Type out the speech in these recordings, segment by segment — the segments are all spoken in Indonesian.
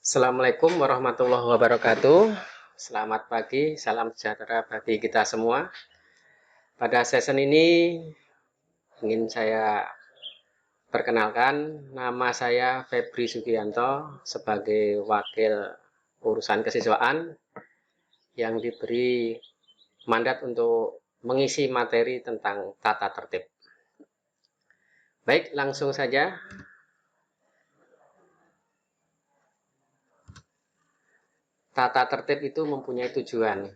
Assalamualaikum warahmatullahi wabarakatuh. Selamat pagi, salam sejahtera bagi kita semua. Pada session ini ingin saya perkenalkan, nama saya Febri Sugianto sebagai wakil urusan kesiswaan yang diberi mandat untuk mengisi materi tentang tata tertib. Baik, langsung saja. Tata tertib itu mempunyai tujuan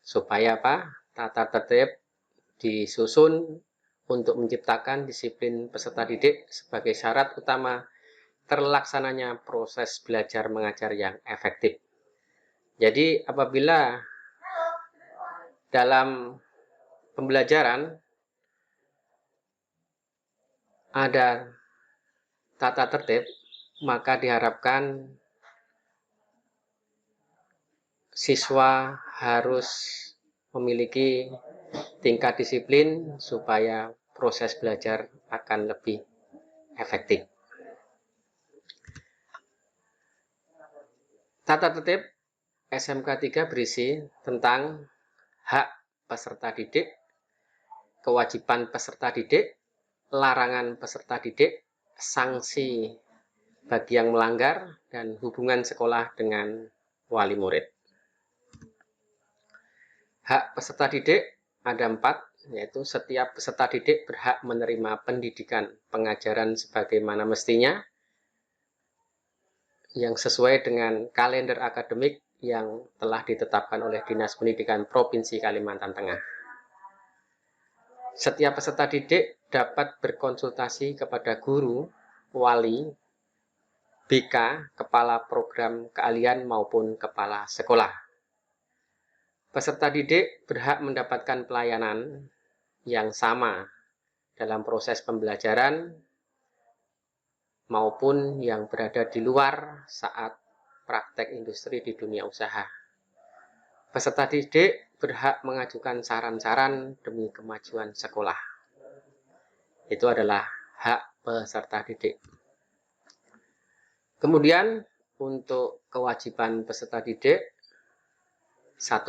supaya apa? Tata tertib disusun untuk menciptakan disiplin peserta didik sebagai syarat utama terlaksananya proses belajar mengajar yang efektif. Jadi apabila dalam pembelajaran ada tata tertib, maka diharapkan siswa harus memiliki tingkat disiplin supaya proses belajar akan lebih efektif. Tata tertib SMK 3 berisi tentang hak peserta didik, kewajiban peserta didik, larangan peserta didik, sanksi bagi yang melanggar, dan hubungan sekolah dengan wali murid. Hak peserta didik ada 4, yaitu setiap peserta didik berhak menerima pendidikan pengajaran sebagaimana mestinya, yang sesuai dengan kalender akademik yang telah ditetapkan oleh Dinas Pendidikan Provinsi Kalimantan Tengah. Setiap peserta didik dapat berkonsultasi kepada guru, wali, BK, kepala program keahlian maupun kepala sekolah. Peserta didik berhak mendapatkan pelayanan yang sama dalam proses pembelajaran maupun yang berada di luar saat praktek industri di dunia usaha. Peserta didik berhak mengajukan saran-saran demi kemajuan sekolah. Itu adalah hak peserta didik. Kemudian untuk kewajiban peserta didik, 1.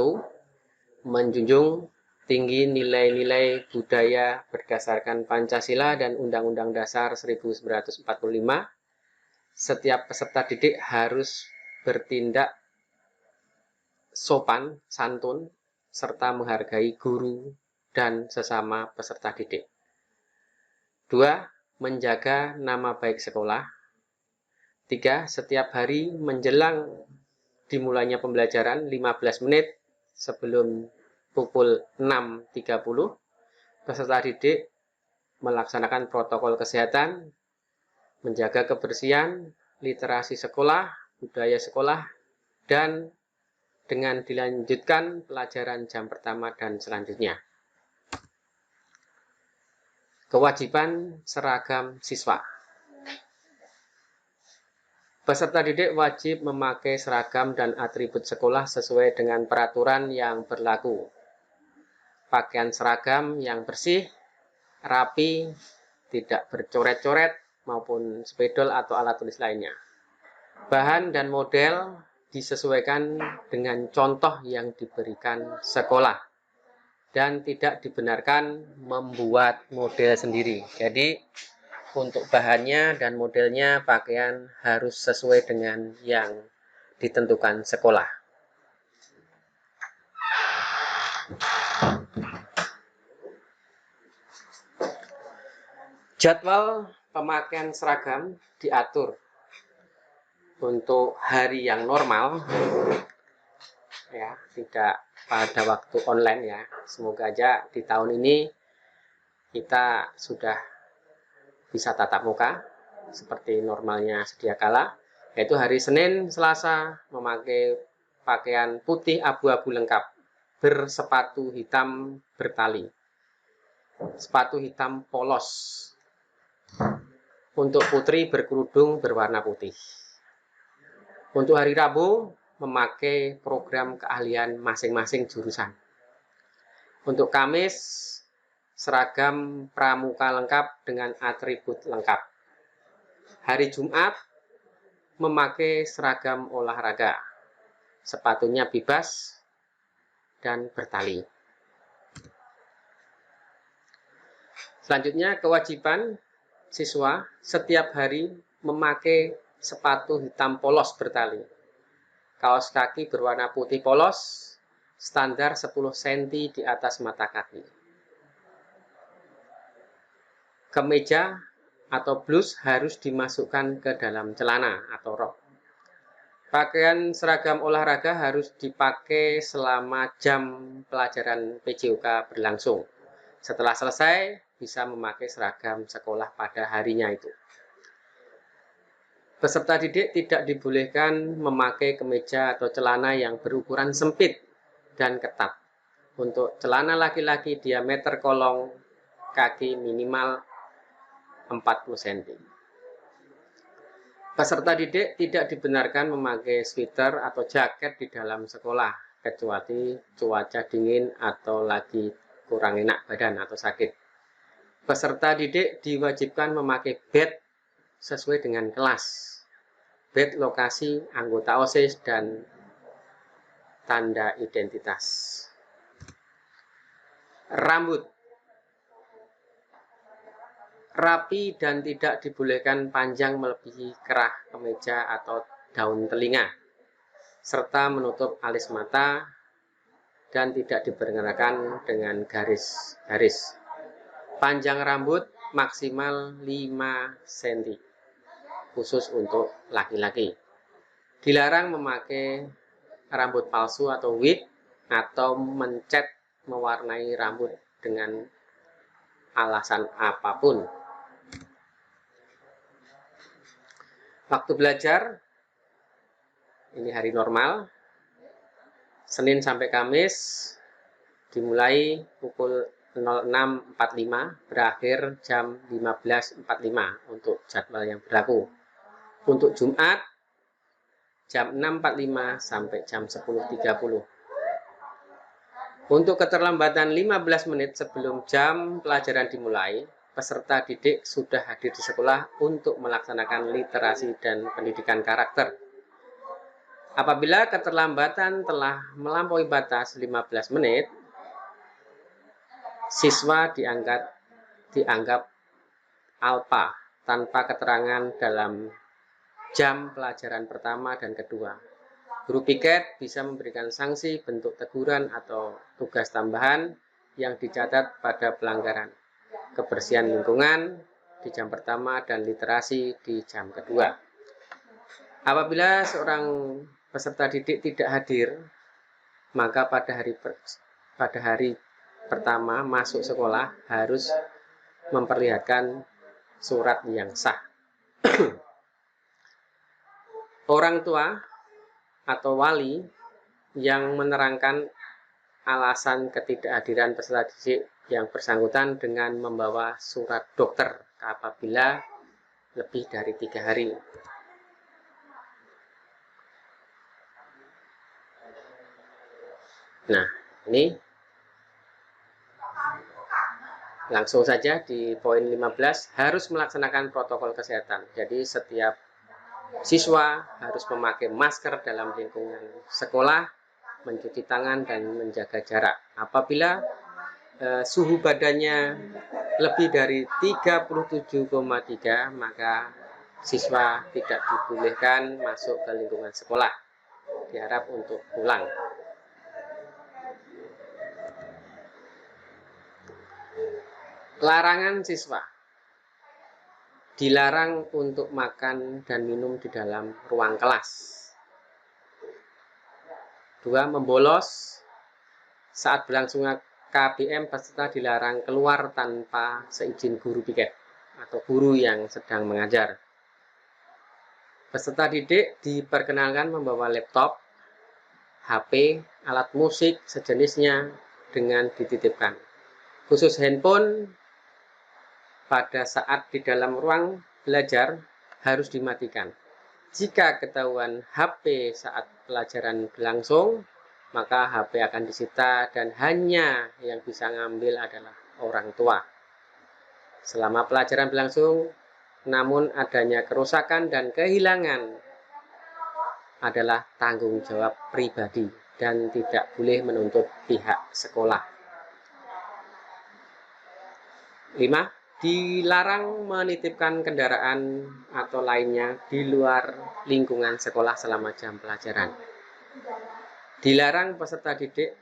Menjunjung tinggi nilai-nilai budaya berdasarkan Pancasila dan Undang-Undang Dasar 1945. Setiap peserta didik harus bertindak sopan, santun, serta menghargai guru dan sesama peserta didik. 2. Menjaga nama baik sekolah. 3. Setiap hari menjelang dimulainya pembelajaran 15 menit sebelum pukul 6.30, peserta didik melaksanakan protokol kesehatan, menjaga kebersihan, literasi sekolah, budaya sekolah, dan dengan dilanjutkan pelajaran jam pertama dan selanjutnya. Kewajiban seragam siswa. Peserta didik wajib memakai seragam dan atribut sekolah sesuai dengan peraturan yang berlaku. Pakaian seragam yang bersih, rapi, tidak bercoret-coret maupun spidol atau alat tulis lainnya. Bahan dan model disesuaikan dengan contoh yang diberikan sekolah dan tidak dibenarkan membuat model sendiri. Jadi untuk bahannya dan modelnya pakaian harus sesuai dengan yang ditentukan sekolah. Jadwal pemakaian seragam diatur untuk hari yang normal, ya, tidak pada waktu online ya. Semoga aja di tahun ini kita sudah bisa tatap muka seperti normalnya sedia kala, yaitu hari Senin, Selasa memakai pakaian putih abu-abu lengkap, bersepatu hitam bertali, sepatu hitam polos. Untuk putri berkerudung berwarna putih. Untuk hari Rabu memakai program keahlian masing-masing jurusan. Untuk Kamis seragam pramuka lengkap dengan atribut lengkap. Hari Jumat memakai seragam olahraga, sepatunya bebas dan bertali. Selanjutnya, kewajiban siswa setiap hari memakai sepatu hitam polos bertali, kaos kaki berwarna putih polos, standar 10 cm di atas mata kaki. Kemeja atau blus harus dimasukkan ke dalam celana atau rok. Pakaian seragam olahraga harus dipakai selama jam pelajaran PJOK berlangsung. Setelah selesai, bisa memakai seragam sekolah pada harinya itu. Peserta didik tidak dibolehkan memakai kemeja atau celana yang berukuran sempit dan ketat. Untuk celana laki-laki diameter kolong kaki minimal 40 cm. Peserta didik tidak dibenarkan memakai sweater atau jaket di dalam sekolah, kecuali cuaca dingin atau lagi kurang enak badan atau sakit. Peserta didik diwajibkan memakai badge sesuai dengan kelas, badge lokasi, anggota OSIS, dan tanda identitas. Rambut rapi dan tidak dibolehkan panjang melebihi kerah kemeja atau daun telinga, serta menutup alis mata dan tidak diperkenalkan dengan garis-garis. Panjang rambut maksimal 5 cm, khusus untuk laki-laki. Dilarang memakai rambut palsu atau wig atau mencat mewarnai rambut dengan alasan apapun. Waktu belajar, ini hari normal, Senin sampai Kamis, dimulai pukul 06.45, berakhir jam 15.45 untuk jadwal yang berlaku. Untuk Jumat, jam 6.45 sampai jam 10.30. Untuk keterlambatan 15 menit sebelum jam pelajaran dimulai, peserta didik sudah hadir di sekolah untuk melaksanakan literasi dan pendidikan karakter. Apabila keterlambatan telah melampaui batas 15 menit, siswa dianggap alpa tanpa keterangan dalam jam pelajaran pertama dan kedua. Guru piket bisa memberikan sanksi bentuk teguran atau tugas tambahan yang dicatat pada pelanggaran kebersihan lingkungan di jam pertama dan literasi di jam kedua. Apabila seorang peserta didik tidak hadir, maka pada hari pertama masuk sekolah harus memperlihatkan surat yang sah. Orang tua atau wali yang menerangkan alasan ketidakhadiran peserta didik yang bersangkutan dengan membawa surat dokter apabila lebih dari 3 hari. Nah, ini langsung saja di poin 15, harus melaksanakan protokol kesehatan. Jadi setiap siswa harus memakai masker dalam lingkungan sekolah, mencuci tangan, dan menjaga jarak. Apabila suhu badannya lebih dari 37,3, maka siswa tidak dibolehkan masuk ke lingkungan sekolah. Diharap untuk pulang. Larangan siswa. Dilarang untuk makan dan minum di dalam ruang kelas. 2. Membolos. Saat berlangsungnya KBM, peserta dilarang keluar tanpa seizin guru piket atau guru yang sedang mengajar. Peserta didik diperkenalkan membawa laptop, HP, alat musik sejenisnya dengan dititipkan. Khusus handphone pada saat di dalam ruang belajar harus dimatikan. Jika ketahuan HP saat pelajaran berlangsung, maka HP akan disita dan hanya yang bisa ngambil adalah orang tua. Selama pelajaran berlangsung, namun adanya kerusakan dan kehilangan adalah tanggung jawab pribadi dan tidak boleh menuntut pihak sekolah. 5. Dilarang menitipkan kendaraan atau lainnya di luar lingkungan sekolah selama jam pelajaran. Dilarang peserta didik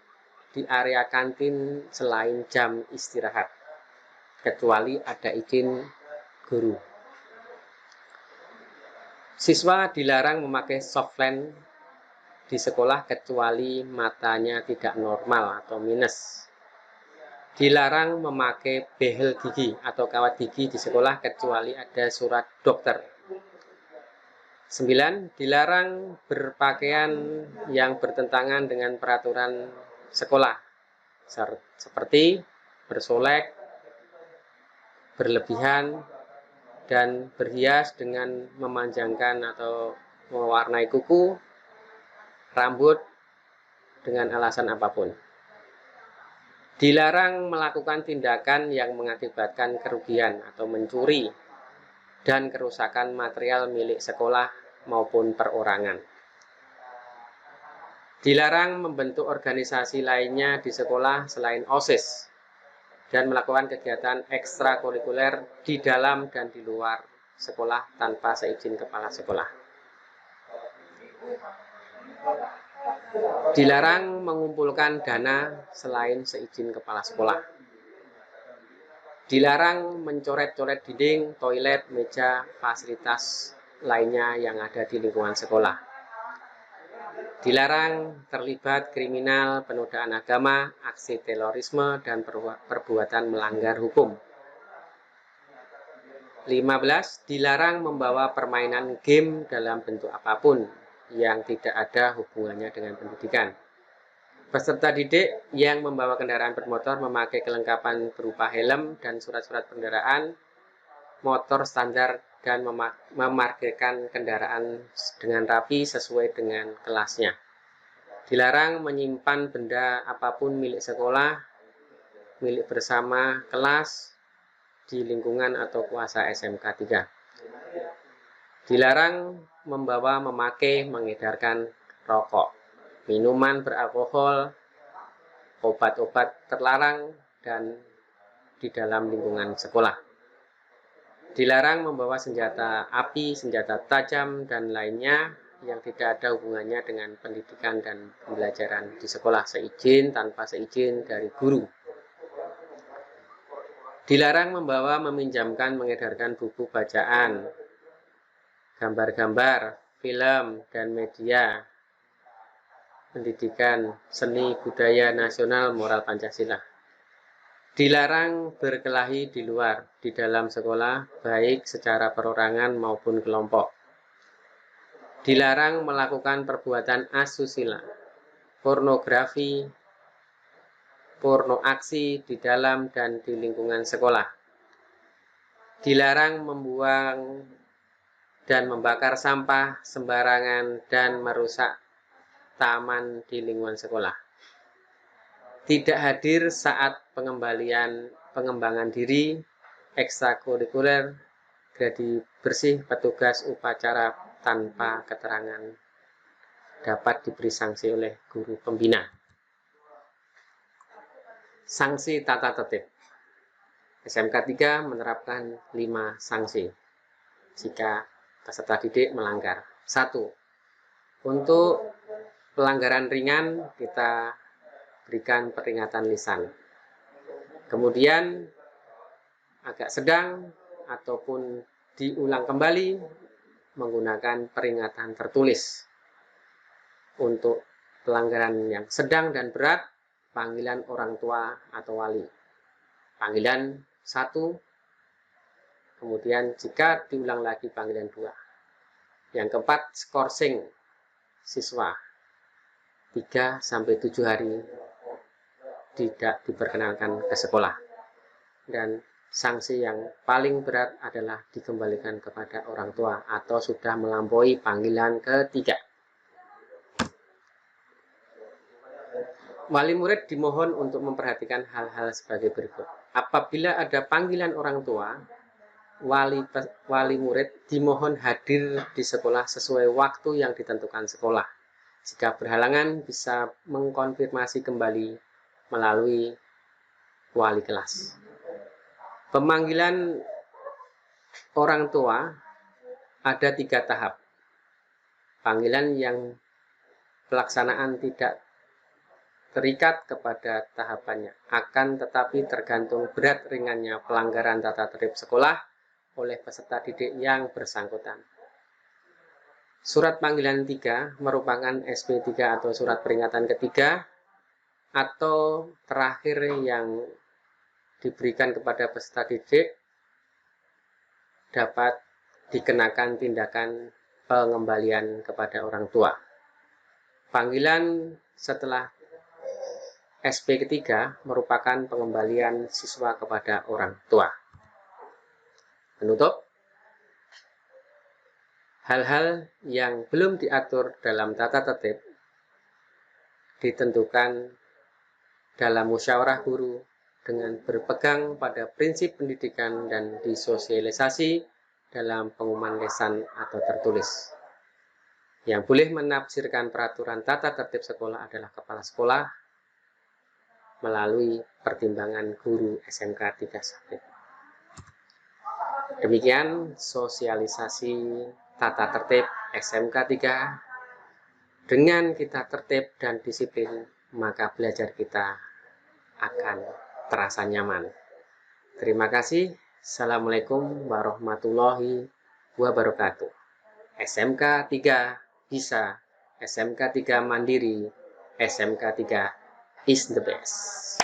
di area kantin selain jam istirahat, kecuali ada izin guru. Siswa dilarang memakai softline di sekolah kecuali matanya tidak normal atau minus. Dilarang memakai behel gigi atau kawat gigi di sekolah kecuali ada surat dokter. 9. Dilarang berpakaian yang bertentangan dengan peraturan sekolah, seperti bersolek, berlebihan, dan berhias dengan memanjangkan atau mewarnai kuku, rambut, dengan alasan apapun. Dilarang melakukan tindakan yang mengakibatkan kerugian atau mencuri dan kerusakan material milik sekolah maupun perorangan. Dilarang membentuk organisasi lainnya di sekolah selain OSIS dan melakukan kegiatan ekstrakurikuler di dalam dan di luar sekolah tanpa seizin kepala sekolah. Dilarang mengumpulkan dana selain seizin kepala sekolah. Dilarang mencoret-coret dinding, toilet, meja, fasilitas lainnya yang ada di lingkungan sekolah. Dilarang terlibat kriminal, penodaan agama, aksi terorisme, dan perbuatan melanggar hukum. 15. Dilarang membawa permainan game dalam bentuk apapun yang tidak ada hubungannya dengan pendidikan. Peserta didik yang membawa kendaraan bermotor memakai kelengkapan berupa helm dan surat-surat kendaraan, motor standar, dan memarkirkan kendaraan dengan rapi sesuai dengan kelasnya. Dilarang menyimpan benda apapun milik sekolah, milik bersama kelas, di lingkungan atau kuasa SMK 3. Dilarang membawa, memakai, mengedarkan rokok, minuman beralkohol, obat-obat terlarang, dan di dalam lingkungan sekolah. Dilarang membawa senjata api, senjata tajam, dan lainnya yang tidak ada hubungannya dengan pendidikan dan pembelajaran di sekolah tanpa seizin dari guru. Dilarang membawa, meminjamkan, mengedarkan buku bacaan, gambar-gambar, film, dan media pendidikan, seni, budaya nasional, moral Pancasila. Dilarang berkelahi di luar, di dalam sekolah, baik secara perorangan maupun kelompok. Dilarang melakukan perbuatan asusila, pornografi, porno aksi di dalam dan di lingkungan sekolah. Dilarang membuang dan membakar sampah sembarangan dan merusak taman di lingkungan sekolah. Tidak hadir saat pengembangan diri, ekstrakurikuler, gladi bersih, petugas upacara tanpa keterangan dapat diberi sanksi oleh guru pembina. Sanksi tata tertib. SMK 3 menerapkan 5 sanksi jika peserta didik melanggar. 1. Untuk pelanggaran ringan kita berikan peringatan lisan. Kemudian agak sedang ataupun diulang kembali menggunakan peringatan tertulis. Untuk pelanggaran yang sedang dan berat, panggilan orang tua atau wali. Panggilan 1, kemudian jika diulang lagi panggilan 2. Yang keempat, skorsing siswa 3-7 hari tidak diperkenankan ke sekolah. Dan sanksi yang paling berat adalah dikembalikan kepada orang tua atau sudah melampaui panggilan ketiga. Wali murid dimohon untuk memperhatikan hal-hal sebagai berikut. Apabila ada panggilan orang tua, wali murid dimohon hadir di sekolah sesuai waktu yang ditentukan sekolah. Jika berhalangan, bisa mengkonfirmasi kembali melalui wali kelas. Pemanggilan orang tua ada 3 tahap. Panggilan yang pelaksanaan tidak terikat kepada tahapannya, akan tetapi tergantung berat ringannya pelanggaran tata tertib sekolah oleh peserta didik yang bersangkutan. Surat panggilan 3 merupakan SP3 atau surat peringatan ketiga atau terakhir yang diberikan kepada peserta didik dapat dikenakan tindakan pengembalian kepada orang tua. Panggilan setelah SP ketiga merupakan pengembalian siswa kepada orang tua. Penutup, hal-hal yang belum diatur dalam tata tertib ditentukan dalam musyawarah guru dengan berpegang pada prinsip pendidikan dan disosialisasi dalam pengumuman lisan atau tertulis. Yang boleh menafsirkan peraturan tata tertib sekolah adalah kepala sekolah melalui pertimbangan guru SMK 3 Sabit. Demikian sosialisasi tata tertib SMK 3. Dengan kita tertib dan disiplin, maka belajar kita akan terasa nyaman. Terima kasih. Assalamualaikum warahmatullahi wabarakatuh. SMK 3 bisa, SMK 3 mandiri, SMK 3 is the best.